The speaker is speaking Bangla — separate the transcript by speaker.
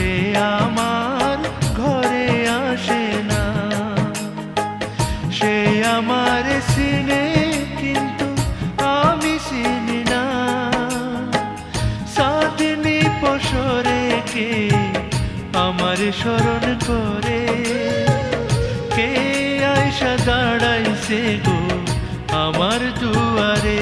Speaker 1: সে আমার ঘরে আসে না। সে আমার চিনে কিন্তু আমি চিনি না। সাদিনী পশরে কে আমার স্মরণ করে, কে আয়সা দাঁড়াইছে গো আমার দুয়ারে।